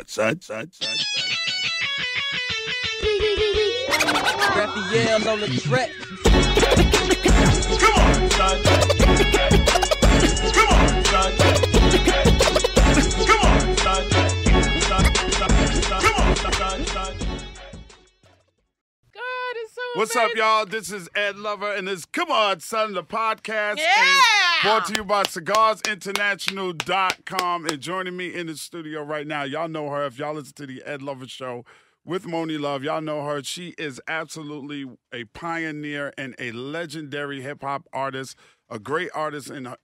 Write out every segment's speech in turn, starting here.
on, son. Raphael on the track. Come on, son. Come on, son. Come on, son. Come on, son. God, it's so What's amazing. up, y'all? This is Ed Lover, and it's Come On, Son, the podcast. Yeah! And brought to you by CigarsInternational.com. And joining me in the studio right now, y'all know her. If y'all listen to the Ed Lover Show with Monie Love, y'all know her. She is absolutely a pioneer and a legendary hip-hop artist, a great artist in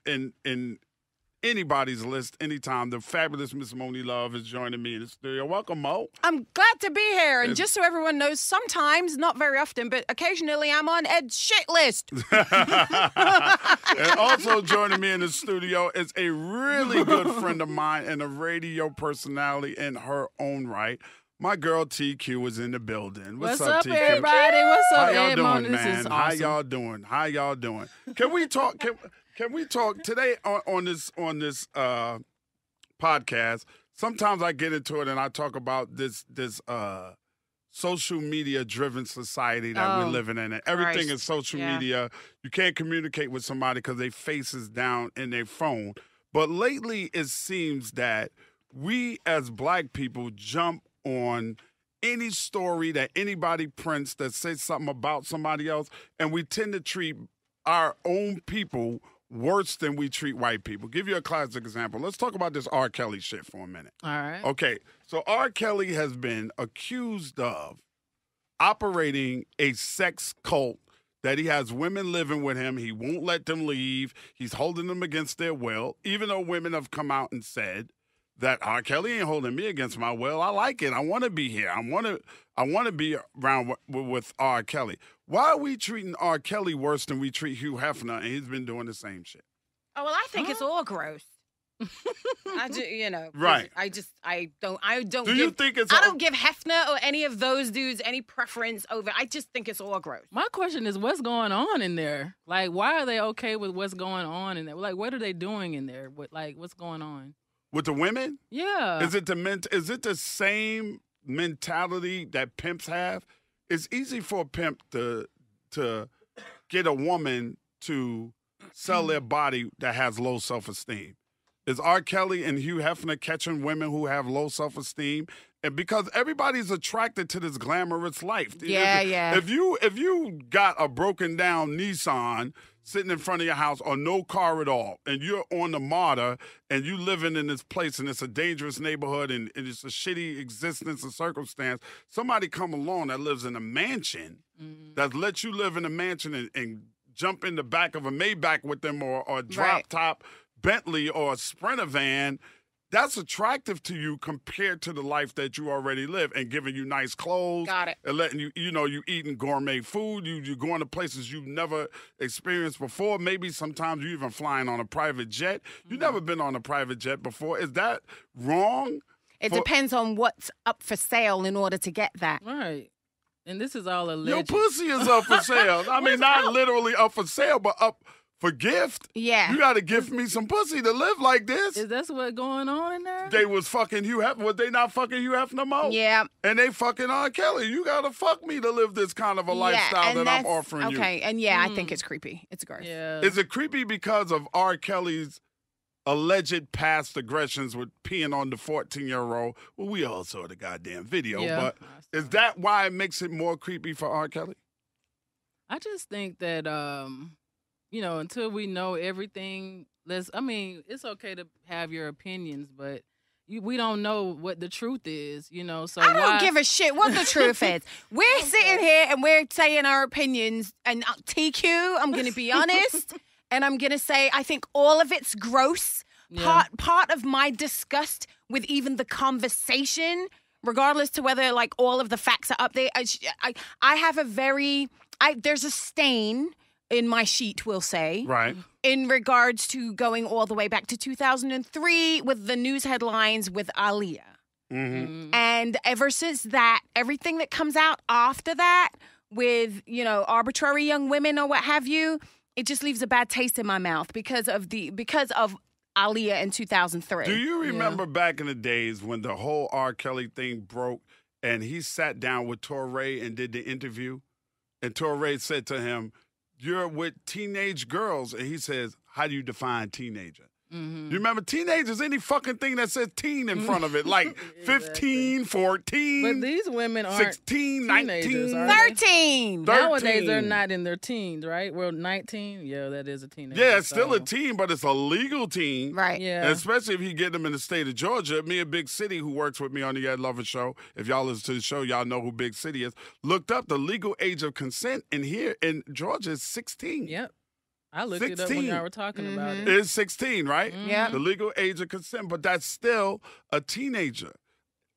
anybody's list anytime. The fabulous Miss Monie Love is joining me in the studio. Welcome, Mo. I'm glad to be here. And just so everyone knows, sometimes, not very often, but occasionally I'm on Ed's shit list. And also joining me in the studio is a really good friend of mine and a radio personality in her own right. My girl TQ is in the building. What's up, TQ? everybody? What's up, How y'all Ed? doing, Monie? man? This is How awesome. y'all doing? Can we talk? Can we talk today on this podcast? Sometimes I get into it and I talk about this social media driven society that we're living in. And everything is social media. You can't communicate with somebody because their face is down in their phone. But lately, it seems that we as black people jump on any story that anybody prints that says something about somebody else, and we tend to treat our own people worse than we treat white people. Give you a classic example. Let's talk about this R. Kelly shit for a minute. All right. Okay, so R. Kelly has been accused of operating a sex cult that he has women living with him. He won't let them leave. He's holding them against their will, even though women have come out and said that R. Kelly ain't holding me against my will. I like it. I want to be here. I want to be around with R. Kelly. Why are we treating R. Kelly worse than we treat Hugh Hefner, and he's been doing the same shit? Oh, well, I think it's all gross. Right. I don't think it's I don't give Hefner or any of those dudes any preference over. I just think it's all gross. My question is, what's going on in there? Like, why are they okay with what's going on in there? Like, what are they doing in there? What's going on? With the women? Yeah. Is it the same mentality that pimps have? It's easy for a pimp to get a woman to sell their body that has low self-esteem. Is R. Kelly and Hugh Hefner catching women who have low self-esteem? And because everybody's attracted to this glamorous life. Yeah. If you got a broken down Nissan sitting in front of your house or no car at all, and you're on the MARTA and you living in this place and it's a dangerous neighborhood and it's a shitty existence and circumstance, somebody come along that lives in a mansion that lets you live in a mansion and jump in the back of a Maybach with them or a drop top Bentley or a Sprinter van, that's attractive to you compared to the life that you already live and giving you nice clothes. Got it. And letting you eating gourmet food. You going to places you've never experienced before. Maybe sometimes you even flying on a private jet. You've never been on a private jet before. Is that wrong? It depends on what's up for sale in order to get that. Right. And this is all Your alleged. pussy is up for sale. I mean, not literally up for sale, but up for gift. Yeah. You got to gift me some pussy to live like this. Is that what's going on in there? They was fucking Hugh Hefner. Was they not fucking Hugh Hefner no more? Yeah. And they fucking R. Kelly. You got to fuck me to live this kind of a lifestyle and that I'm that's- offering you. Okay, and I think it's creepy. It's gross. Yeah. Is it creepy because of R. Kelly's alleged past aggressions with peeing on the 14-year-old? Well, we all saw the goddamn video, Yeah. but is that why it makes it more creepy for R. Kelly? I just think that, until we know everything, it's okay to have your opinions, but we don't know what the truth is, so I don't give a shit what the truth is. We're sitting here and we're saying our opinions. And TQ, I'm going to be honest, and I'm going to say I think all of it's gross. Yeah. Part of my disgust with even the conversation, regardless to whether like all of the facts are up there. I have there's a stain in my sheet, we'll say. Right. In regards to going all the way back to 2003 with the news headlines with Aaliyah. Mm-hmm. And ever since that, everything that comes out after that with, arbitrary young women or what have you, it just leaves a bad taste in my mouth because of Aaliyah in 2003. Do you remember back in the days when the whole R. Kelly thing broke and he sat down with Torrey and did the interview? And Torrey said to him, "You're with teenage girls." And he says, "How do you define teenager?" You remember teenagers, any fucking thing that says teen in front of it, like 15, 14, but these women aren't 16, teenagers, 19, are they? 13. Nowadays, they're not in their teens, right? Well, 19, yeah, that is a teenager. Yeah, it's still a teen, but it's a legal teen. Right. Yeah. And especially if you get them in the state of Georgia. Me and Big City, who works with me on the Ed Lover Show, if y'all listen to the show, y'all know who Big City is, looked up the legal age of consent, and here in Georgia is 16. Yep. I looked it up when y'all were talking about it. It's 16, right? Yeah. The legal age of consent, but that's still a teenager.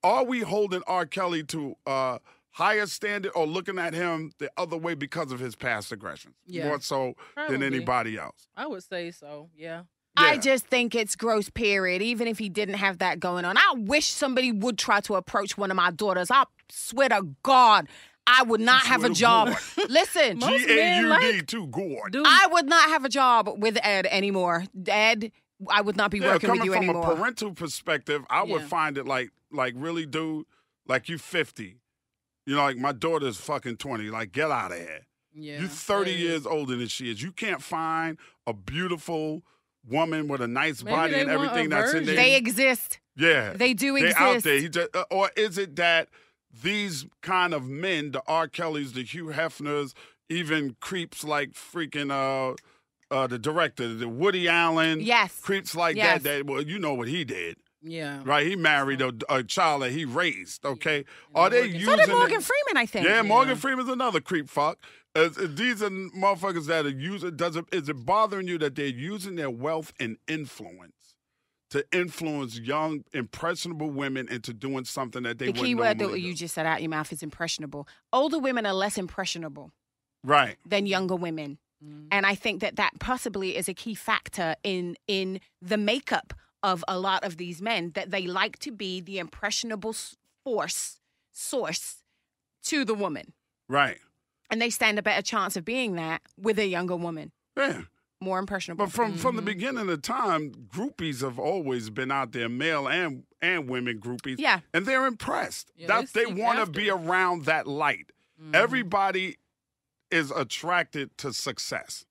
Are we holding R. Kelly to a higher standard or looking at him the other way because of his past aggressions? Yeah. More so than Probably. anybody else. I would say so, yeah. I just think it's gross, period, even if he didn't have that going on. I wish somebody would try to approach one of my daughters. I swear to God, I would not have a job. Listen. Most men G-A-U-D too, Gord. I would not have a job with Ed anymore. Ed, I would not be working with you anymore. Coming from a parental perspective, I would find it like really, dude, like you 50. You know, like my daughter's fucking 20. Like, get out of here. Yeah. You 30 years older than she is. You can't find a beautiful woman with a nice body and everything that's in there. They exist. Yeah. They do exist. They're out there. He just, or is it that these kind of men, the R. Kellys, the Hugh Hefners, even creeps like freaking the director, the Woody Allen, creeps like that. Well, you know what he did. Yeah. Right? He married a child that he raised, okay? Are they using So did Morgan Freeman, I think. Yeah, Morgan Freeman's another creep fuck. These are motherfuckers that are using, is it bothering you that they're using their wealth and influence to influence young, impressionable women into doing something that they wouldn't normally do? The key word that you just said out your mouth is impressionable. Older women are less impressionable than younger women. And I think that possibly is a key factor in the makeup of a lot of these men, that they like to be the impressionable source to the woman. Right. And they stand a better chance of being that with a younger woman. Yeah. More impressionable. But from the beginning of time, groupies have always been out there, male and women groupies. Yeah. And they're impressed. Yeah, they want to be around that light. Everybody is attracted to success.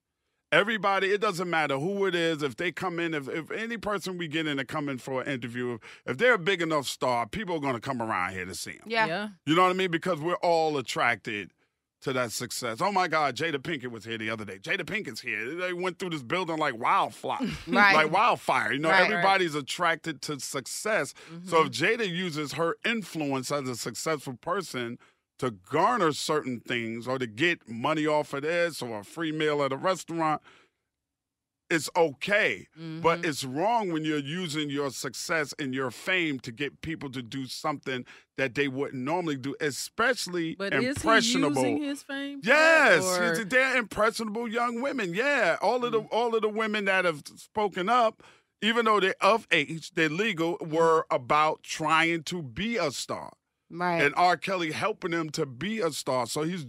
Everybody, it doesn't matter who it is, if they come in, if any person we get in to come in for an interview, if they're a big enough star, people are going to come around here to see them. Yeah. You know what I mean? Because we're all attracted to that success. Oh my God, Jada Pinkett was here the other day. Jada Pinkett's here. They went through this building like wildfire. Like wildfire. You know, everybody's attracted to success. So if Jada uses her influence as a successful person to garner certain things or to get money off of this or a free meal at a restaurant, it's okay. But it's wrong when you're using your success and your fame to get people to do something that they wouldn't normally do, especially impressionable. Is he using his fame? Yes, they're impressionable young women. Yeah, all of the women that have spoken up, even though they're of age, they're legal, were about trying to be a star. Right. And R. Kelly helping them to be a star. So he's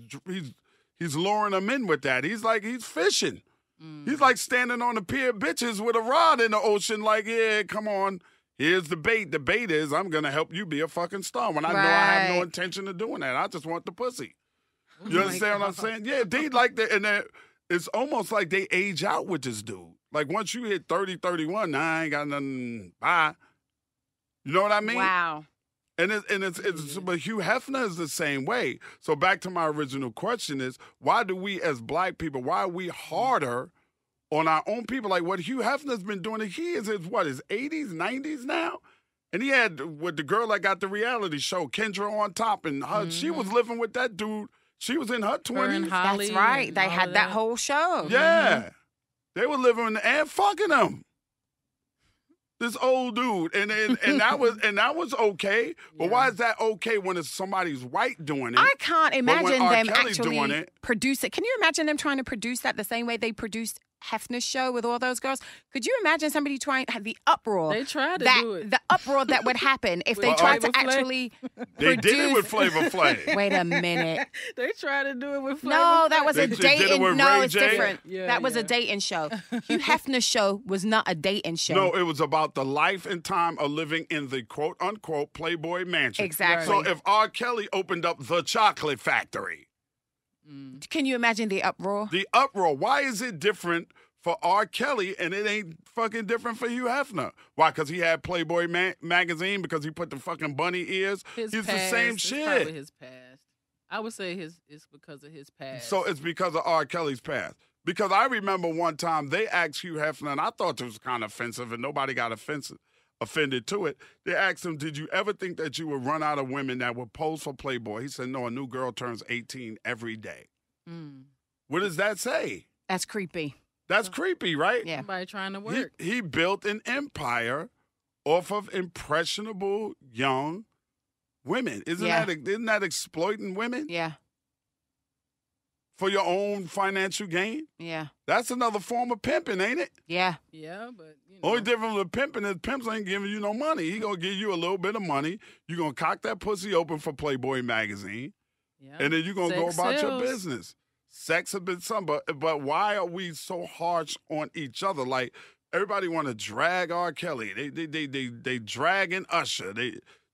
luring them in with that. He's fishing. He's like standing on the pier, bitches, with a rod in the ocean, like, yeah, come on. Here's the bait. The bait is I'm going to help you be a fucking star when I know I have no intention of doing that. I just want the pussy. You understand what I'm saying? Yeah, they like that. And it's almost like they age out with this dude. Like once you hit 30, 31, nah, I ain't got nothing. Bye. You know what I mean? Wow. And but Hugh Hefner is the same way. So back to my original question is, why do we as black people, why are we harder on our own people? Like what Hugh Hefner's been doing, he is his 80s, 90s now? And he had with the girl that got the reality show, Kendra on Top, and she was living with that dude. She was in her 20s. That's right. They had that whole show. Yeah. They were living and fucking him. This old dude, and that was okay. But why is that okay when it's somebody's white doing it? I can't imagine them Kelly actually produce it. Can you imagine them trying to produce that the same way they produced Hefner's show with all those girls. Could you imagine somebody trying the uproar? They tried to that, do it. The uproar that would happen if they With tried to Flavor Flav? actually They produce. did it with Flavor Flav. Wait a minute. They tried to do it with Flavor No, Flav. that was They a did it dating. with No, Ray it's J? different. Yeah, that was a yeah. dating show. Hugh Hefner's show was not a dating show. No, it was about the life and time of living in the quote-unquote Playboy Mansion. Exactly. So if R. Kelly opened up the chocolate factory, Can you imagine the uproar? the uproar, why is it different for R. Kelly and it ain't fucking different for Hugh Hefner? Why? Because he had Playboy magazine? Because he put the fucking bunny ears? His It's past, the same it's shit. probably his past. I would say it's because of his past. So it's because of R. Kelly's past. Because I remember one time they asked Hugh Hefner, and I thought it was kind of offensive, and nobody got offended to it. They asked him, did you ever think that you would run out of women that would pose for Playboy? He said, no, a new girl turns 18 every day. What does that say? That's creepy. That's creepy, right? Yeah. somebody trying to work. He built an empire off of impressionable young women. Yeah. Isn't that exploiting women Yeah. for your own financial gain? Yeah. That's another form of pimping, ain't it? Yeah. Yeah, but you know. Only difference with pimping is pimps ain't giving you no money. He gonna give you a little bit of money. You gonna cock that pussy open for Playboy magazine, Yeah. and then you gonna go Sex about your sells. business. Sex has been some, but why are we so harsh on each other? Like everybody want to drag R. Kelly. They dragging Usher.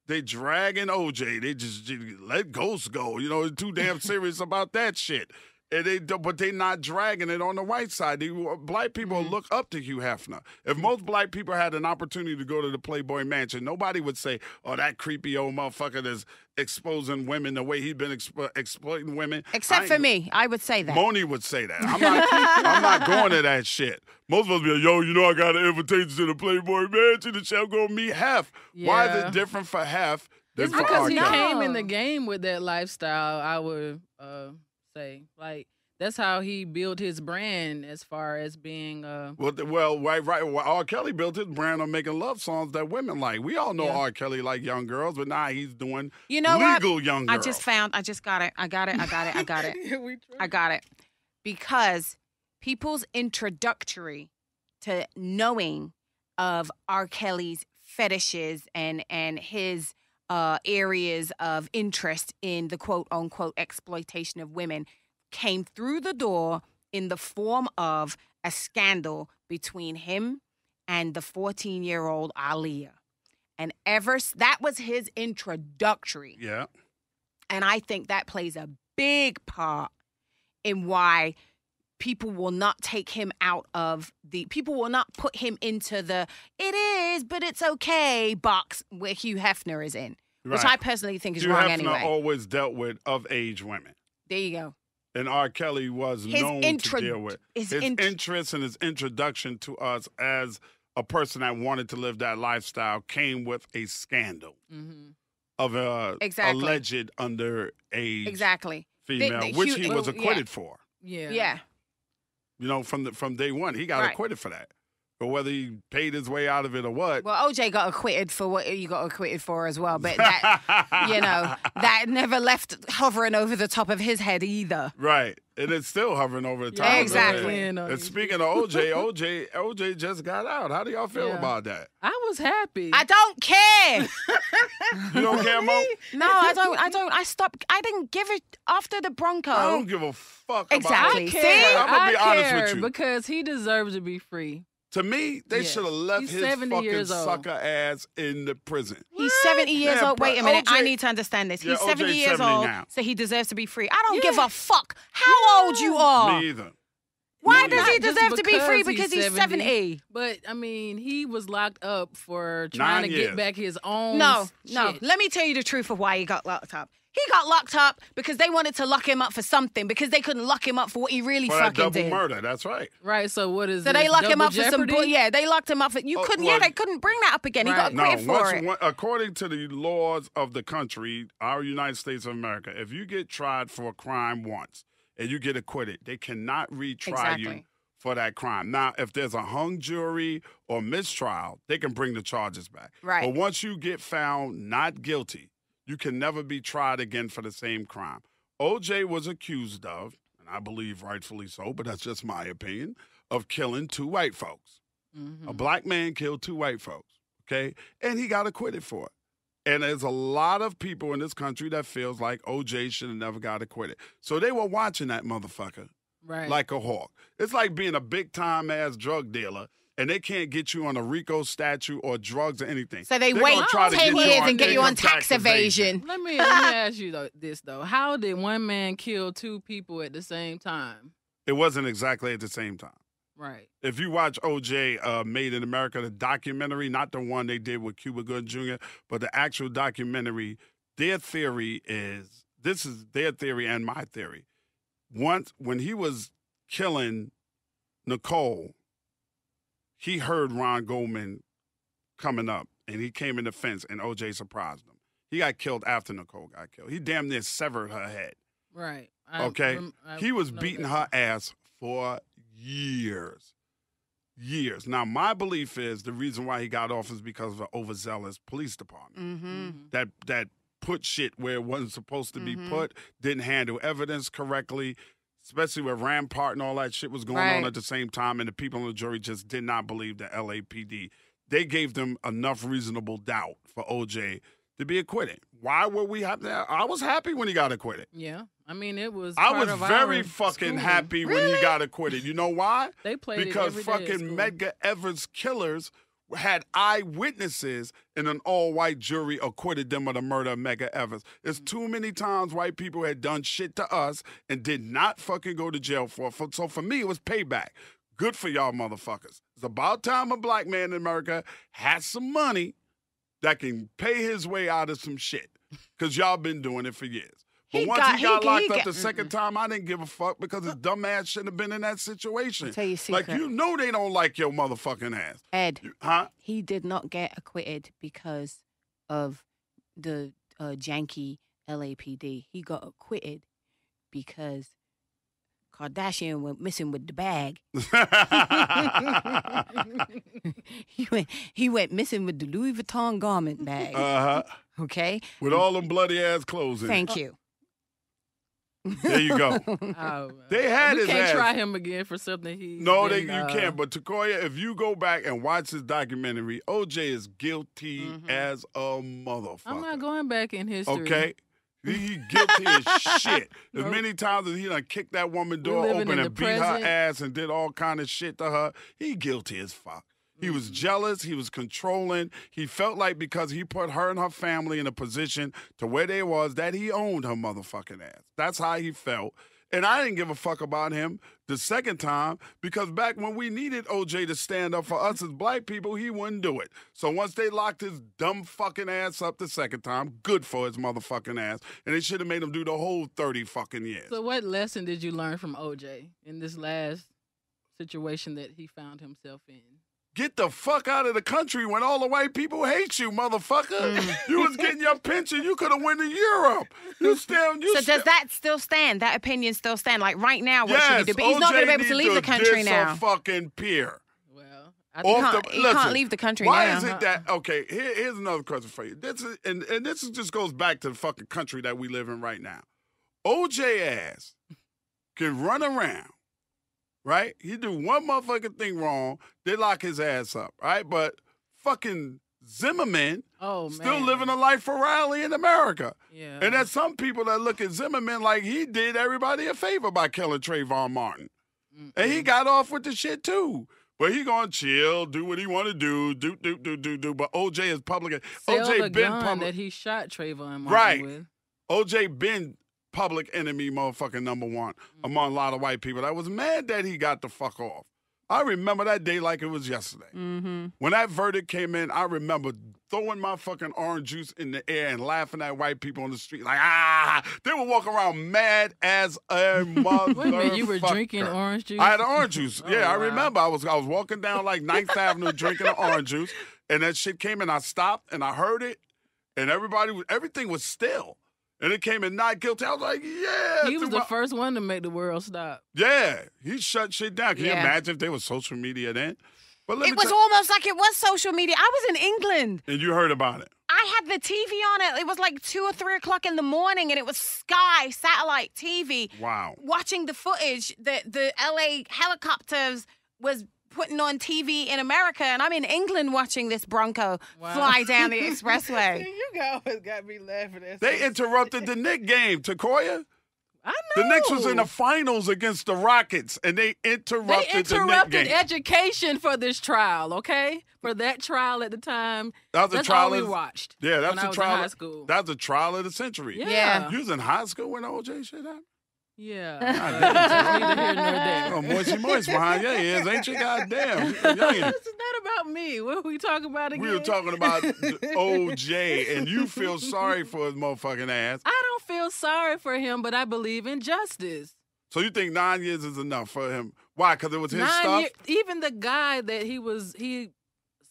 They dragging OJ. They just let Ghost go. You know, they're too damn serious about that shit. And but they not dragging it on the white side. Black people look up to Hugh Hefner. If most black people had an opportunity to go to the Playboy Mansion, nobody would say, "Oh, that creepy old motherfucker that's exposing women the way he's been exploiting women." Except for me, I would say that. Monie would say that. I'm not going to that shit. Most of us be like, yo, I got an invitation to the Playboy Mansion and shall go meet Hef. Why is Yeah. it different for Hef than It's for because R. he Kelly? came in the game with that lifestyle, I would say. Like, that's how he built his brand as far as being Right. Well, R. Kelly built his brand on making love songs that women like. We all know Yeah. R. Kelly like young girls, but now he's doing You know what? legal young girls. I just got it. I got it. Because people's introductory to knowing of R. Kelly's fetishes and his areas of interest in the quote unquote exploitation of women came through the door in the form of a scandal between him and the 14-year-old Aaliyah. And that was his introductory. Yeah. And I think that plays a big part in why people will not take him out of people will not put him into the it is, but it's okay box where Hugh Hefner is in, which Right. I personally think is Hugh wrong Hefner anyway. always dealt with of-age women. There you go. And R. Kelly was known to deal with his interest and his introduction to us as a person that wanted to live that lifestyle came with a scandal of a Exactly. alleged underage Exactly. female, The which Hugh- he was yeah. acquitted for. Yeah. Yeah. You know, from day one, he got Right. acquitted for that. But whether he paid his way out of it or what, Well, OJ got acquitted for what you got acquitted for as well, but that that never left hovering over the top of his head either. right? And it's still hovering over the top. Yeah, of his exactly. head. Yeah, And speaking of OJ just got out. How do y'all feel Yeah. about that? I was happy. I don't care. You don't care, Mo? No, I don't. I stopped. I didn't give it after the Bronco. I don't give a fuck Exactly. about See? I'm gonna be I honest care with you. because he deserves to be free. To me, they Yes. should have left He's his 70 fucking years old. sucker ass in the prison. He's 70 years Yeah, old. Wait a but minute. I OJ need to understand this. Yeah, He's 70 OJ's years 70 old, now. so he deserves to be free. I don't Yeah. give a fuck how old you are. Me either. Why Me does either. he Not just deserve to be free? Because he's 70. But I mean, he was locked up for trying 9 to years. get back his own. No. shit. Let me tell you the truth of why he got locked up. He got locked up because they wanted to lock him up for something, because they couldn't lock him up for what he really For that fucking double did. murder, that's right. Right. So what is So this, they locked him double up for some jeopardy? yeah, they locked him up for they couldn't bring that up again. He got Right. acquitted for it. According to the laws of the country, our United States of America, if you get tried for a crime once and you get acquitted, they cannot retry you Exactly. for that crime. Now, if there's a hung jury or mistrial, they can bring the charges back. Right. But once you get found not guilty, you can never be tried again for the same crime. OJ was accused of, and I believe rightfully so, but that's just my opinion, of killing 2 white folks. Mm-hmm. A black man killed 2 white folks, okay? And he got acquitted for it. And there's a lot of people in this country that feels like OJ should have never got acquitted. So they were watching that motherfucker like a hawk. It's like being a big-time ass drug dealer, and they can't get you on a RICO statute or drugs or anything. So they wait 10 years and get you on tax evasion. Let me ask you this, though. How did one man kill 2 people at the same time? It wasn't exactly at the same time. Right. If you watch OJ Made in America, the documentary, not the one they did with Cuba Gooding Jr., but the actual documentary, their theory is, this is their theory and my theory. Once, when he was killing Nicole, he heard Ron Goldman coming up, and he came in the fence, and OJ surprised him. He got killed after Nicole got killed. He damn near severed her head. Right. He was beating her ass for years. Now, my belief is the reason why he got off is because of an overzealous police department that put shit where it wasn't supposed to be put, didn't handle evidence correctly, especially with Rampart and all that shit was going on at the same time, and the people on the jury just did not believe the LAPD. They gave them enough reasonable doubt for OJ to be acquitted. Why were we happy? I was happy when he got acquitted. Yeah. I mean, it was. I was very fucking happy when he got acquitted. You know why? They played because it every day fucking Medgar Evers killers had eyewitnesses, and an all-white jury acquitted them of the murder of Medgar Evers. It's too many times white people had done shit to us and did not fucking go to jail for it. So for me, it was payback. Good for y'all motherfuckers. It's about time a black man in America has some money that can pay his way out of some shit, because y'all been doing it for years. But once he got locked up the second time, I didn't give a fuck because his dumb ass shouldn't have been in that situation. I'll tell you a secret. Like, you know they don't like your motherfucking ass. Ed, huh? He did not get acquitted because of the janky LAPD. He got acquitted because Kardashian went missing with the bag. he went missing with the Louis Vuitton garment bag. Okay? With all them bloody ass clothes in it. Thank you. There you go. They had his ass. You can't try him again for something he. No, you can't. But TeQoya, if you go back and watch this documentary, OJ is guilty as a motherfucker. I'm not going back in history. Okay? He guilty as shit. As many times as he done kicked that woman door open and beat her ass and did all kind of shit to her, he guilty as fuck. He was jealous. He was controlling. He felt like because he put her and her family in a position to where they was, that he owned her motherfucking ass. That's how he felt. And I didn't give a fuck about him the second time, because back when we needed OJ to stand up for us as black people, he wouldn't do it. So once they locked his dumb fucking ass up the second time, good for his motherfucking ass. And they should have made him do the whole 30 fucking years. So what lesson did you learn from OJ in this last situation that he found himself in? Get the fuck out of the country when all the white people hate you, motherfucker. You was getting your pension. You could have went to Europe. Does that still stand? That opinion still stand? Like right now, what should he do? But he's not going to be able to leave the country now. A fucking peer. Well, he can't leave the country now. Why is it that, okay, here's another question for you. This just goes back to the fucking country that we live in right now. OJ ass can run around. Right? He do one motherfucking thing wrong, they lock his ass up, right? But fucking Zimmerman still living a life for Riley in America. Yeah. And there's some people that look at Zimmerman like he did everybody a favor by killing Trayvon Martin. And he got off with the shit too. But he gonna chill, do what he want to do. But OJ is public. OJ been public that he shot Trayvon Martin with. OJ been public enemy motherfucking number one among a lot of white people. I was mad that he got the fuck off. I remember that day like it was yesterday. When that verdict came in, I remember throwing my fucking orange juice in the air and laughing at white people on the street like, they were walking around mad as a motherfucker. Wait a minute, you were drinking orange juice? I had orange juice. Yeah, I remember. I was walking down like 9th Avenue drinking the orange juice, and that shit came in. I stopped and I heard it, and everything was still. And it came in not guilty. I was like, yeah. He was the first one to make the world stop. Yeah. He shut shit down. Can you imagine if there was social media then? But it was almost like it was social media. I was in England. And you heard about it. I had the TV on it. It was like 2 or 3 o'clock in the morning, and it was Sky satellite TV. Wow. Watching the footage, the LA helicopters was putting on TV in America, and I'm in England watching this Bronco fly down the expressway. You always got me laughing at They interrupted the Knicks game, TeQoya. I know. The Knicks was in the finals against the Rockets, and they interrupted the Knicks game. Education for this trial, okay? For that trial at the time. That's all we watched. Yeah, that's a trial. In high school. That's a trial of the century. Yeah. You was in high school when OJ shit happened? Yeah. Neither here nor there. Oh, moist behind your ears, ain't you? Goddamn. This is not about me. What are we talking about again? We were talking about OJ, and you feel sorry for his motherfucking ass. I don't feel sorry for him, but I believe in justice. So you think 9 years is enough for him? Why? Because it was his stuff? Even the guy that he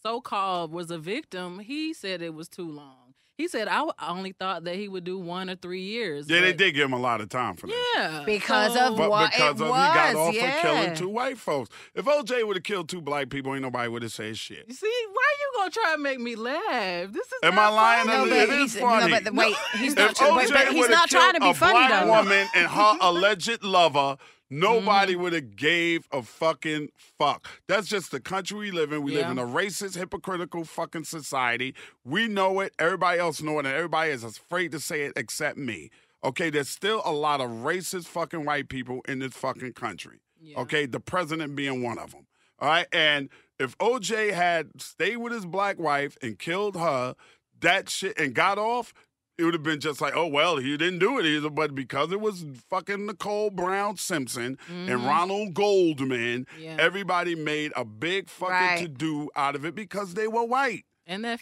so-called was a victim, he said it was too long. He said, I only thought that he would do 1 or 3 years. Yeah, they did give him a lot of time for that. Yeah. Because of what it was. He got off for killing 2 white folks. If OJ would have killed 2 black people, ain't nobody would have said shit. You see, why you going to try and make me laugh? This is Am I lying? No, It is funny. No, but wait, he's not, if OJ he's not trying to be a funny, black though. woman and her alleged lover, nobody would have gave a fucking fuck. That's just the country we live in. We live in a racist, hypocritical fucking society. We know it. Everybody else know it. And everybody is afraid to say it except me. Okay, there's still a lot of racist fucking white people in this fucking country. Yeah. Okay, the president being one of them. All right, and if OJ had stayed with his black wife and killed her, that shit, and got off, it would have been just like, oh, well, he didn't do it either. But because it was fucking Nicole Brown Simpson and Ronald Goldman, everybody made a big fucking to-do out of it because they were white. And their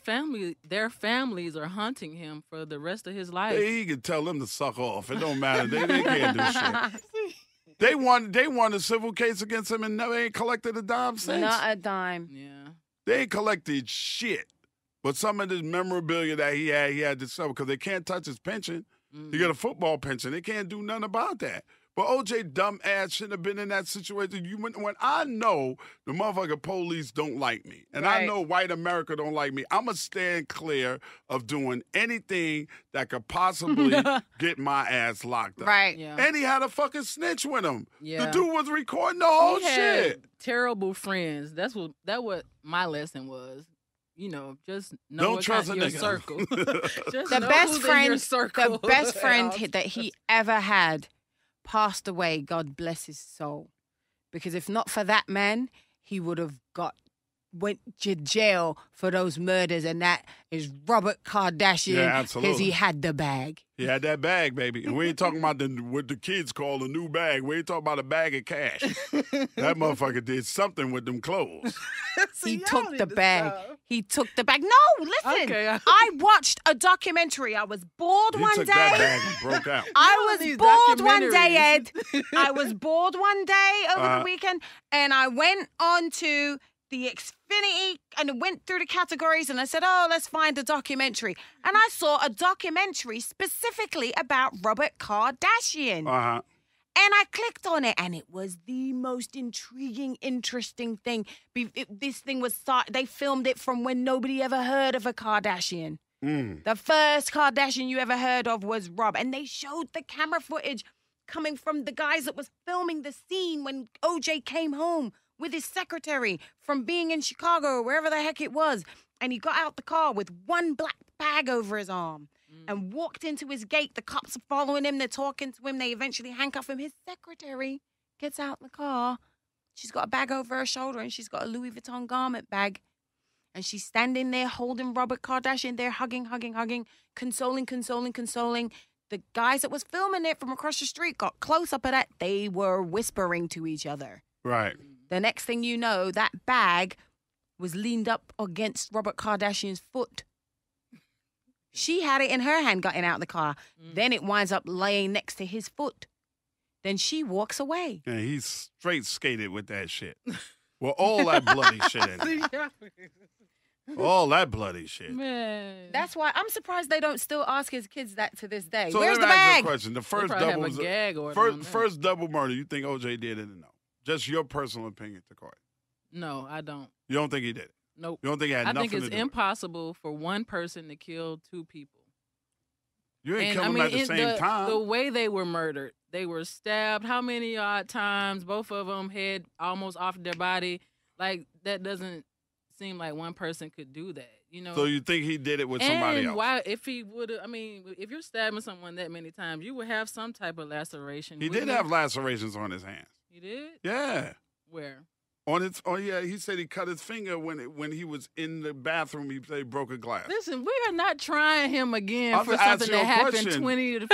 families are hunting him for the rest of his life. He can tell them to suck off. It don't matter. They can't do shit. They won a civil case against him and never ain't collected a dime since. Not a dime. Yeah. They ain't collected shit. But some of this memorabilia that he had to sell because they can't touch his pension. He got a football pension. They can't do nothing about that. But OJ dumb ass shouldn't have been in that situation. When I know the motherfucking police don't like me, and I know white America don't like me, I'm going to stand clear of doing anything that could possibly get my ass locked up. Right. Yeah. And he had a fucking snitch with him. Yeah. The dude was recording the whole shit. Terrible friends. That's what my lesson was. You know, just know Don't trust a your nigga. circle. The best friend that he ever had passed away. God bless his soul. Because if not for that man, he would have went to jail for those murders, and that is Robert Kardashian. Yeah, absolutely. Because he had the bag. He had that bag, baby. And we ain't talking about what the kids call a new bag. We ain't talking about a bag of cash. That motherfucker did something with them clothes. He took the bag. He took the bag. No, listen. Okay. I watched a documentary. I was bored one day. He took that bag and broke out. I was bored one day, Ed. I was bored one day over the weekend, and I went on to the Xfinity and went through the categories, and I said, oh, let's find a documentary. And I saw a documentary specifically about Robert Kardashian. Uh-huh. And I clicked on it, and it was the most intriguing, interesting thing. This thing was they filmed it from when nobody ever heard of a Kardashian. The first Kardashian you ever heard of was Rob. And they showed the camera footage coming from the guys that was filming the scene when OJ came home with his secretary from being in Chicago or wherever the heck it was. And he got out the car with one black bag over his arm and walked into his gate. The cops are following him. They're talking to him. They eventually handcuff him. His secretary gets out the car. She's got a bag over her shoulder, and she's got a Louis Vuitton garment bag. And she's standing there holding Robert Kardashian. They're hugging, consoling. The guys that was filming it from across the street got close up at that. They were whispering to each other. Right. The next thing you know, that bag was leaned up against Robert Kardashian's foot. She had it in her hand getting out of the car. Then it winds up laying next to his foot. Then she walks away. And he's straight skated with that shit. Well, all that bloody shit in there. All that bloody shit. Man. That's why I'm surprised they don't still ask his kids that to this day. So Where's let the me ask you bag? a question. The first They double have a gag order on that. first double murder, you think OJ did it or no? Just your personal opinion, TeQoya. No, I don't. You don't think he did it? Nope. You don't think he had I nothing think to it's do impossible for one person to kill 2 people. You ain't kill them at the same time. The way they were murdered, they were stabbed how many odd times? Both of them head almost off their body. Like, that doesn't seem like one person could do that, you know? So you think he did it with somebody else? Why, if he would have, I mean, if you're stabbing someone that many times, you would have some type of laceration. He did have lacerations on his hands. He did? Yeah. Where? He said he cut his finger when he was in the bathroom. He said he broke a glass. Listen, we are not trying him again for ask something you a that happened question. 25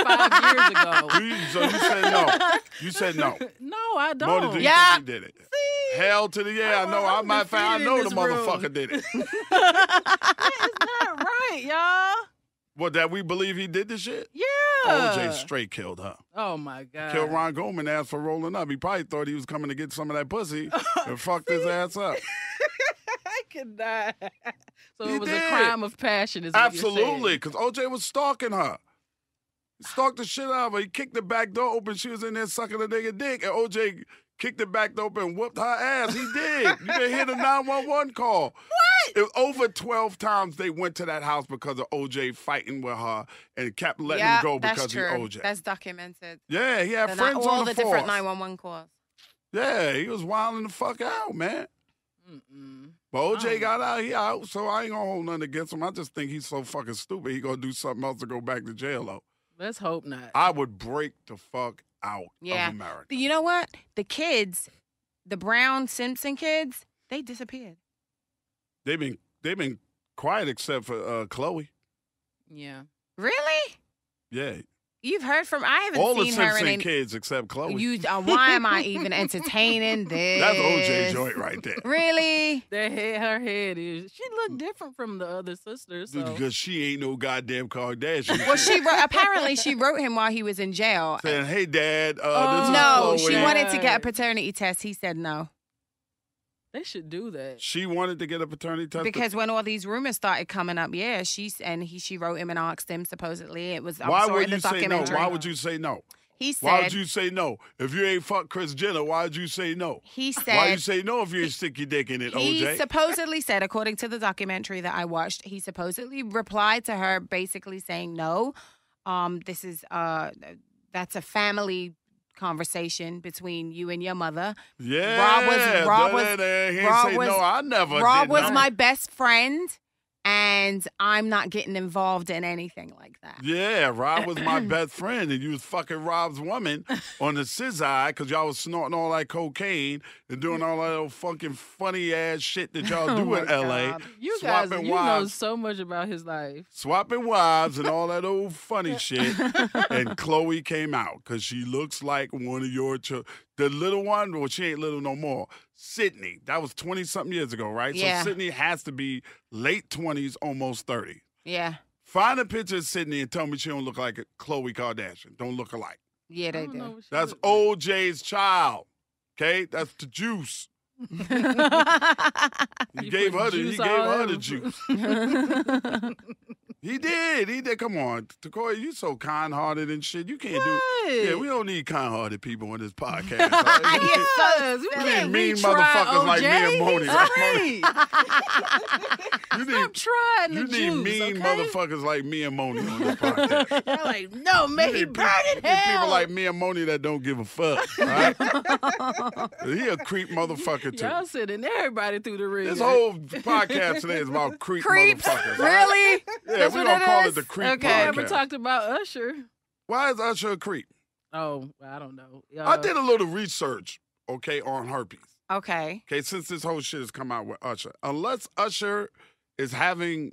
years ago. So you said no. You said no. No, I don't. Monie, do you think he did it? See? Hell to the yeah. I know. I might find. I know the defeated in this motherfucker did it. That is not right, y'all. What, that we believe he did the shit? Yeah. OJ straight killed her. Oh, my God. Killed Ron Goldman ass for rolling up. He probably thought he was coming to get some of that pussy and fucked his ass up. I could die. So He it was did. a crime of passion, is what Absolutely, you're because OJ was stalking her. He stalked the shit out of her. He kicked the back door open. She was in there sucking a nigga dick, and OJ kicked the back door open and whooped her ass. He did. You didn't hear the 911 call. What? Over 12 times they went to that house because of OJ fighting with her and kept letting him go because that's true. of OJ. That's documented. Yeah, he had So friends all on the the different force. 911 calls. Yeah, he was wilding the fuck out, man. saying. But OJ got out, he out, so I ain't gonna hold nothing against him. I just think he's so fucking stupid. He gonna do something else to go back to jail, though. Let's hope not. I would break the fuck out Yeah. of America. You know what? The kids, the Brown Simpson kids, they disappeared. They've been quiet except for Chloe. Yeah. Really? Yeah, You've heard from? I haven't all the seen her in Simpson any. kids except Chloe. Why am I even entertaining this? That's OJ joint right there. Really? Her head is. She looked different from the other sisters. So. Because she ain't no goddamn Kardashian. Well, apparently she wrote him while he was in jail. Saying, "Hey, Dad, this is No, Chloe." she wanted to get a paternity test. He said no. They should do that. She wanted to get a paternity test Because when all these rumors started coming up, yeah, she wrote him and asked him. Supposedly, it was. Why saw would in the you say no? documentary. Why would you say no? He said. Why would you say no? If you ain't fuck Kris Jenner, why would you say no? He said. Why you say no if you ain't stick your dick in it, He OJ? supposedly said, according to the documentary that I watched, he supposedly replied to her basically saying, no, this is, that's a family conversation between you and your mother. Yeah. Rob was He ain't say no, I never Rob did was nothing. my best friend, and I'm not getting involved in anything like that. Yeah, Rob was my best friend, and you was fucking Rob's woman on the scissor because y'all was snorting all that cocaine and doing all that old fucking funny ass shit that y'all do in L.A. God. You guys, Swapping you know wives. so much about his life. Swapping wives and all that old funny shit. And Chloe came out because she looks like one of your children. The little one, well, she ain't little no more. Sydney, that was 20-something years ago, right? Yeah. So Sydney has to be late 20s, almost 30. Yeah. Find a picture of Sydney and tell me she don't look like Khloe Kardashian. Don't look alike. Yeah, I they don't know do. what she That's look like. OJ's child. Okay? That's the juice. He You gave put her juice all the over. juice. He did. Come on. TeQoya, you so kind-hearted and shit. You can't do. Yeah, we don't need kind-hearted people on this podcast. All right? Yes, we You can't need mean retry motherfuckers like me and OJ. Monie. He's Right? right. You Stop need, trying you the need juice, mean okay? motherfuckers like me and Monie on this podcast. You're like, no, man, he You need burned in you need hell. people like me and Monie that don't give a fuck. Right? He a creep motherfucker too. Y'all sending everybody through the ring. This whole podcast today is about creep Creeps? motherfuckers. Right? Really? Yeah, That's we what don't it call is? it the creep Okay. We podcast. never talked about Usher. Why is Usher a creep? Oh, I don't know. I did a little research, okay, on herpes. Okay. Okay, since this whole shit has come out with Usher. Unless Usher is having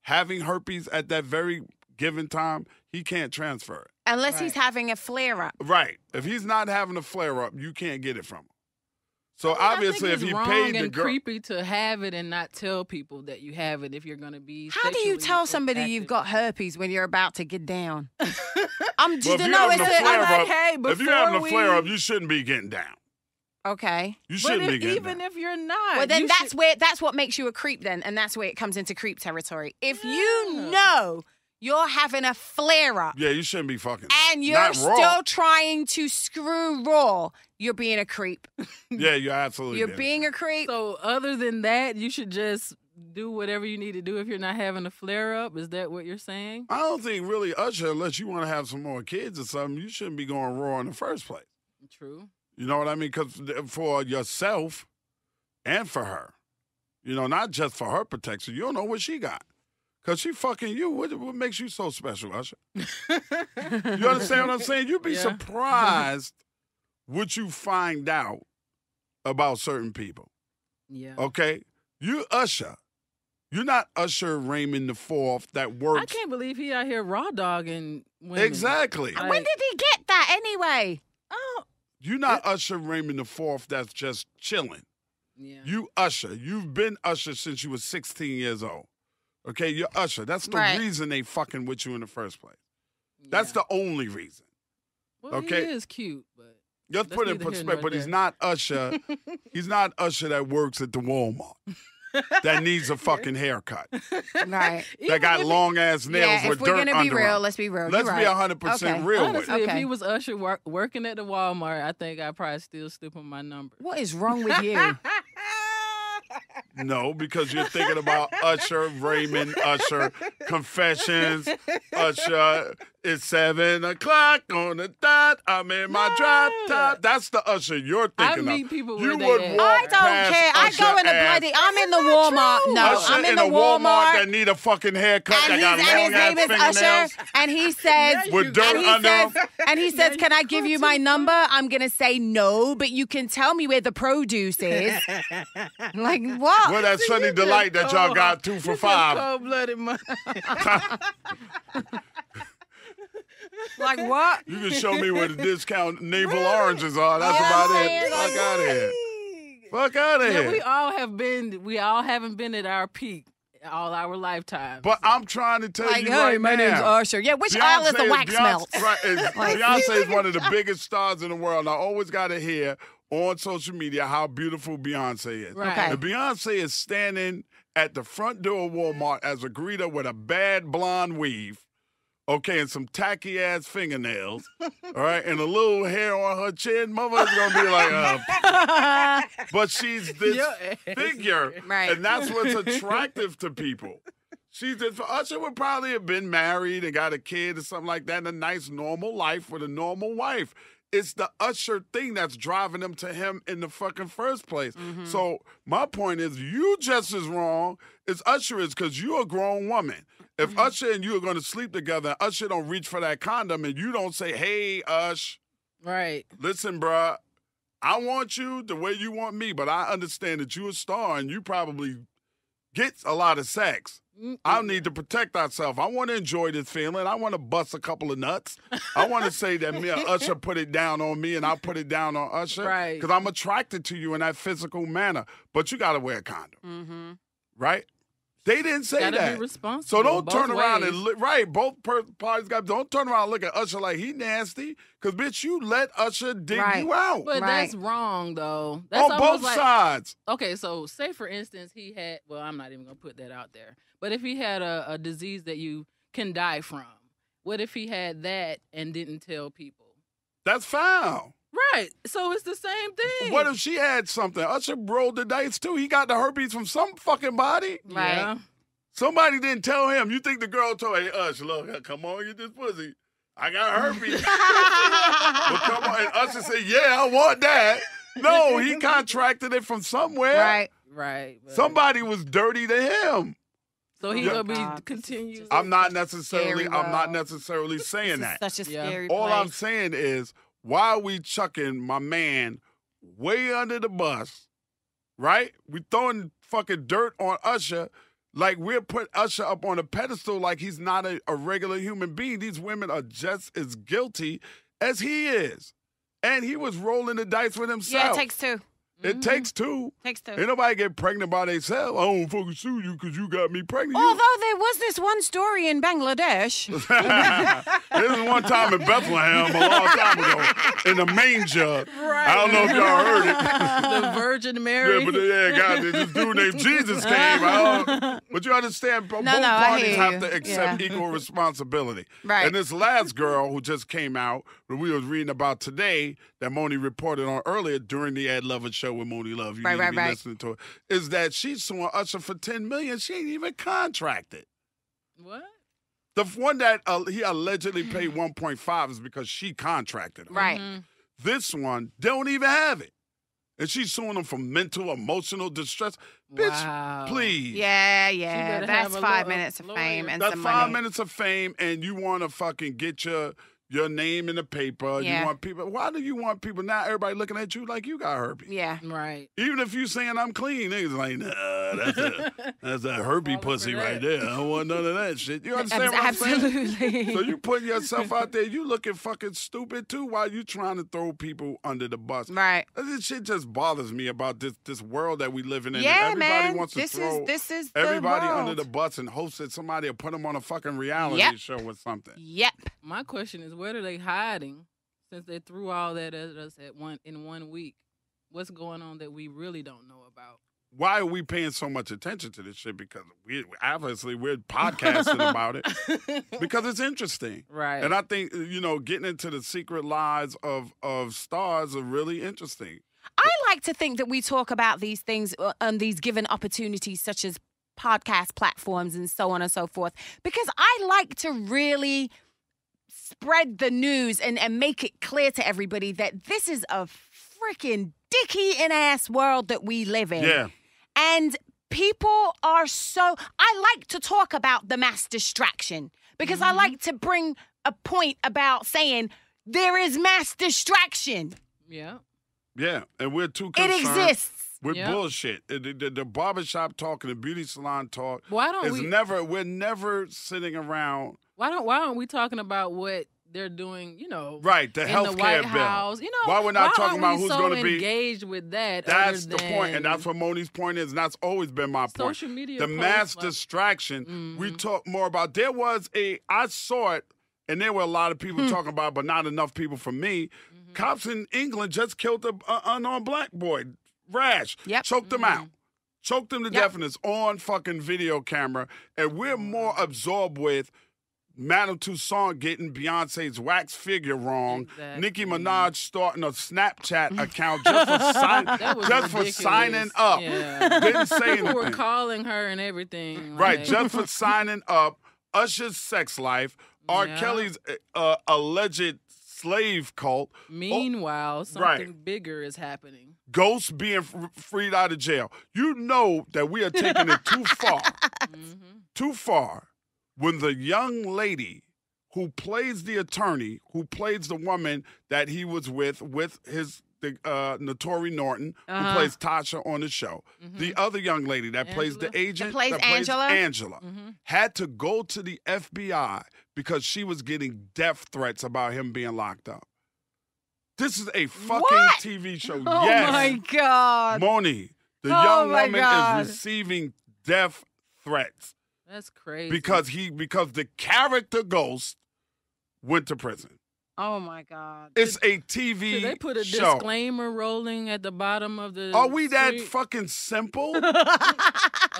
herpes at that very given time, he can't transfer it. Unless he's Right. having a flare up. Right. If he's not having a flare up, you can't get it from him. So I obviously, think if it's he wrong paid the and girl, creepy to have it and not tell people that you have it if you're going to be. How do you sexually tell somebody you've active. got herpes when you're about to get down? well, if You you're know, having it's a flare I'm like, up, hey, if you're having a before flare up, we- you shouldn't be getting down. okay. You But shouldn't be getting even down. if you're not, Well, then you that's what makes you a creep then, and that's where it comes into creep territory. If you Yeah. know you're having a flare up Yeah, you shouldn't be fucking. and you're Not raw. still trying to screw raw, you're being a creep. Yeah, you're absolutely. You're being- being a creep. So other than that, you should just do whatever you need to do if you're not having a flare up? Is that what you're saying? I don't think really Usher, unless you want to have some more kids or something, you shouldn't be going raw in the first place. True. You know what I mean? Because for yourself and for her, you know, not just for her protection. You don't know what she got. Because she fucking you. What makes you so special, Usher? You understand what I'm saying? You'd be surprised what you find out about certain people. Yeah. Okay? You Usher. You're not Usher Raymond IV that works. I can't believe he out here raw dogging women. Exactly. When did he get that anyway? Oh. You're not Usher Raymond IV that's just chilling. Yeah. You Usher. You've been Usher since you were 16 years old. Okay? You're Usher. That's the reason they fucking with you in the first place. That's the only reason. Well, okay? He is cute, but... Just put it in perspective, but he's not Usher. He's not Usher that works at the Walmart. That needs a fucking haircut. Right. That got long-ass nails with dirt under if we're going to be real, let's be real. Let's be 100% real Honestly, with it. if he was Usher working at the Walmart, I think I'd probably still slip him my number. What is wrong with you? No, because you're thinking about Usher, Raymond, Usher, Confessions, Usher, it's 7 o'clock on the dot, I'm in my drop top. That's the Usher you're thinking of. I meet people you where they would at. walk I don't past care. I Usher go in the ass. bloody. I'm in the Walmart. No, Usher I'm in the a Walmart that Walmart. need a fucking haircut that got And his long-ass name is fingernails. Usher, and he says, With dirt under him. and he says, "Can I give you my number?" I'm gonna say no, but you can tell me where the produce is. Like what? Well, that Sunny Delight that y'all got 2 for $5. Cold-blooded money. Like what? You can show me where the discount navel oranges are. That's about it. Fuck out of here. Fuck out of Yeah, here. we all haven't been at our peak all our lifetime. But I'm trying to tell Like, you hey, right my name's now. Usher. Yeah, which aisle is the wax melt? Right, Beyonce is one of the biggest stars in the world. I always got to hear on social media how beautiful Beyonce is. Right. Okay. And Beyonce is standing at the front door of Walmart as a greeter with a bad blonde weave. Okay, and some tacky ass fingernails, all right, and a little hair on her chin. Mother's gonna be like, but she's this figure, Right. and that's what's attractive to people. She's just, Usher would probably have been married and got a kid or something like that, and a nice normal life with a normal wife. It's the Usher thing that's driving them to him in the fucking first place. So my point is, you just as wrong as Usher is, because you're a grown woman. If Usher and you are going to sleep together, Usher don't reach for that condom, and you don't say, hey, Ush, right. listen, bruh, I want you the way you want me, but I understand that you're a star and you probably get a lot of sex. I need to protect ourselves. I want to enjoy this feeling. I want to bust a couple of nuts. I want to say that me and Usher put it down on me and I put it down on Usher. Right. Because I'm attracted to you in that physical manner. But you got to wear a condom. Right? They didn't say Gotta that. be responsible. So don't both turn around ways. and look, right, both parties don't turn around and look at Usher like he nasty. Because, bitch, you let Usher dig you out. But Right. that's wrong, though. That's On almost both like, sides. Okay, so say for instance he had. Well, I'm not even gonna put that out there. But if he had a disease that you can die from, what if he had that and didn't tell people? That's foul. Right. So it's the same thing. What if she had something? Usher rolled the dice too. He got the herpes from some fucking body. Right. Yeah. Somebody didn't tell him. You think the girl told, hey, Usher, look, come on, get this pussy. I got herpes. But come on. And Usher said, yeah, I want that. No, he contracted it from somewhere. Right. Right. But- Somebody was dirty to him. So he's Yeah. gonna be God, continues. I'm not necessarily Scary saying that. Such a Yeah. scary All place. I'm saying is, why are we chucking my man way under the bus, right? We throwing fucking dirt on Usher like we're putting Usher up on a pedestal like he's not a regular human being. These women are just as guilty as he is. And he was rolling the dice with himself. Yeah, it takes two. It takes two. Takes two. Ain't nobody get pregnant by themselves. I don't fucking sue you because you got me pregnant. You- Although there was this one story in Bangladesh. This is one time in Bethlehem a long time ago in the manger. Right. I don't know if y'all heard it. the Virgin Mary. Yeah, but God, this dude named Jesus came. But But you understand, both I parties hear have you. to accept equal responsibility. Right. And this last girl who just came out, that we was reading about today, that Monie reported on earlier during the Ed Lover show with Monie Love, you need to be listening to it, is that she's suing Usher for $10 million. She ain't even contracted. What? The one that he allegedly paid 1.5 is because she contracted her. Right. This one don't even have it. And she's suing him for mental, emotional distress. Bitch, please. Yeah. That's 5 minutes of fame and That's some 5 money. minutes of fame, and you want to fucking get your name in the paper. Yeah. You want people. Why do you want people now? Everybody looking at you like you got herpes. Yeah. Right. Even if you saying I'm clean, niggas like, nah, that's a herpy pussy right there. I don't want none of that shit. You understand what I'm saying? Absolutely. So you putting yourself out there, you looking fucking stupid too while you trying to throw people under the bus. Right. This shit just bothers me about this world that we living in. Yeah, Everybody man. wants to This throw is everybody the world. under the bus and host that somebody will put them on a fucking reality show or something. Yep. My question is, where are they hiding since they threw all that at us in 1 week? What's going on that we really don't know about? Why are we paying so much attention to this shit? Because we're podcasting about it because it's interesting. Right. And I think, getting into the secret lives of stars are really interesting. I like to think that we talk about these things on these given opportunities, such as podcast platforms and so on and so forth, because I like to really spread the news and make it clear to everybody that this is a freaking dicky-in-ass world that we live in. Yeah. And people are I like to talk about the mass distraction because I like to bring a point about saying there is mass distraction. Yeah. Yeah, and we're too concerned. It exists. With bullshit. The barbershop talk and the beauty salon talk. Why don't we're never sitting around. Why aren't we talking about what they're doing, right, the in health the care White bill. House. Why we're not talking about who's going to be engaged with that? That's the point, and that's what Monie's point is, and that's always been my point. Social media, the mass distraction. We talk more about. I saw it, and there were a lot of people talking about, but not enough people for me. Cops in England just killed an unarmed black boy, Rash. Choked him out. Choked him to death, and it's on fucking video camera. And we're more absorbed with Madame Tussauds getting Beyonce's wax figure wrong. Exactly. Nicki Minaj starting a Snapchat account just for signing up. Yeah. Didn't say anything. People were calling her and everything. Right, just for signing up. Usher's sex life. R. Kelly's alleged slave cult. Meanwhile, something bigger is happening. Ghosts being freed out of jail. You know that we are taking it too far. Too far. When the young lady who plays the attorney, who plays the woman that he was with Notori Norton, who plays Tasha on the show, the other young lady that plays the agent, that plays Angela, had to go to the FBI because she was getting death threats about him being locked up. This is a fucking TV show. Oh, yes. my God. Monie, the young woman God. is receiving death threats. That's crazy. Because the character Ghost went to prison. Oh my God. It's a TV Did they put a show. disclaimer rolling at the bottom of the Are we that street? fucking simple?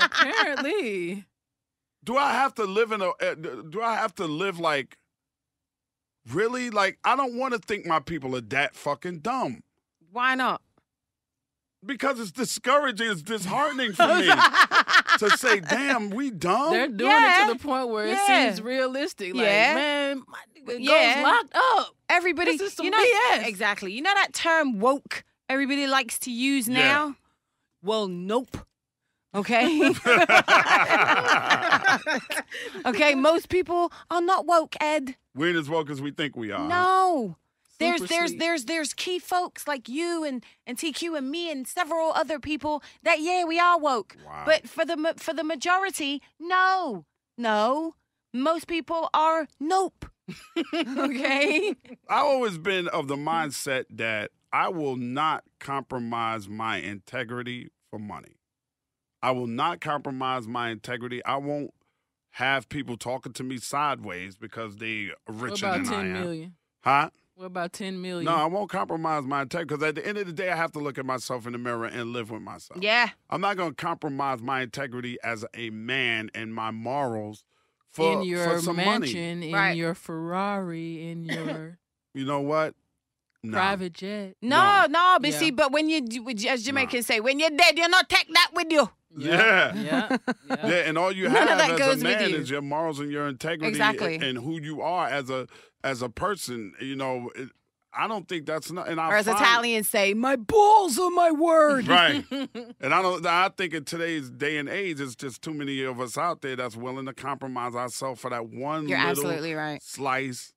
Apparently. Do I have to live like really? Like, I don't want to think my people are that fucking dumb. Why not? Because it's discouraging, it's disheartening for me to say, damn, we dumb? They're doing it to the point where it seems realistic. Like, man, my nigga goes locked up. Everybody, this is some BS. Exactly. You know that term woke everybody likes to use now? Well, nope. Okay? Okay, most people are not woke, Ed. We ain't as woke as we think we are. No. Super There's key folks like you and TQ and me and several other people that we are woke. Wow. But for the majority, no. Most people are nope. Okay? I've always been of the mindset that I will not compromise my integrity for money. I will not compromise my integrity. I won't have people talking to me sideways because they are richer What about than I 10 am. million? Huh? What about 10 million? No, I won't compromise my integrity because at the end of the day, I have to look at myself in the mirror and live with myself. Yeah. I'm not going to compromise my integrity as a man and my morals for some mansion, money. In your Ferrari, in your You know what? No. private jet. No, but see, but when you, as Jamaicans say, when you're dead, you not take that with you. Yeah, and all you have as a man is your morals and your integrity and who you are as a person. You know, I don't think that's not. And or as Italians say, my balls are my word. Right. And I think in today's day and age, it's just too many of us out there that's willing to compromise ourselves for that one absolutely right. slice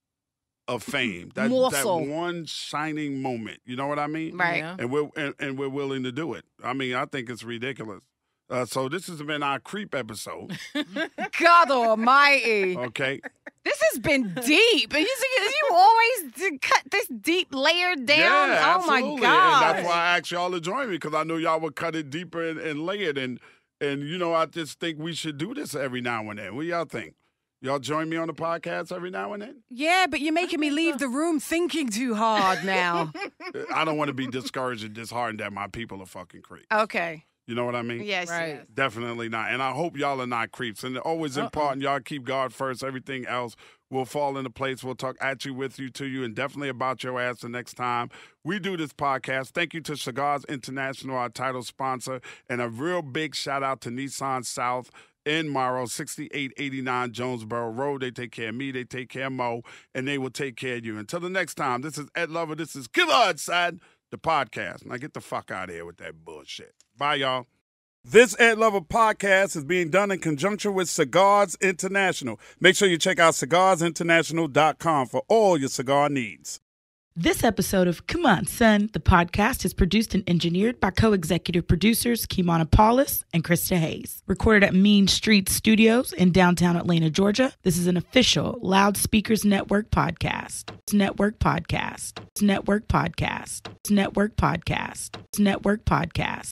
of fame, that one shining moment. You know what I mean? Right. Yeah. And we're willing to do it. I mean, I think it's ridiculous. So this has been our creep episode. God almighty. Okay. This has been deep. You always cut this deep layer down. Yeah, oh, my absolutely. God. And that's why I asked y'all to join me, because I knew y'all would cut it deeper and lay it. And, you know, I just think we should do this every now and then. What do y'all think? Y'all join me on the podcast every now and then? Yeah, but you're making me leave the room thinking too hard now. I don't want to be discouraged and disheartened that my people are fucking creeps. Okay. You know what I mean? Yes, right. yes. Definitely not. And I hope y'all are not creeps. And always important, y'all keep God first. Everything else will fall into place. We'll talk at you, with you, to you, and definitely about your ass the next time we do this podcast. Thank you to Cigars International, our title sponsor, and a real big shout out to Nissan South in Morrow, 6889 Jonesboro Road. They take care of me, they take care of Mo, and they will take care of you. Until the next time, this is Ed Lover, this is Killer Outside, the podcast. Now get the fuck out of here with that bullshit. Bye, y'all. This Ed Lover podcast is being done in conjunction with Cigars International. Make sure you check out cigarsinternational.com for all your cigar needs. This episode of Come On, Son, the podcast is produced and engineered by co-executive producers Kimana Paulus and Krista Hayes. Recorded at Mean Street Studios in downtown Atlanta, Georgia. This is an official Loudspeakers Network podcast. Network podcast. Network podcast. Network podcast. Network podcast.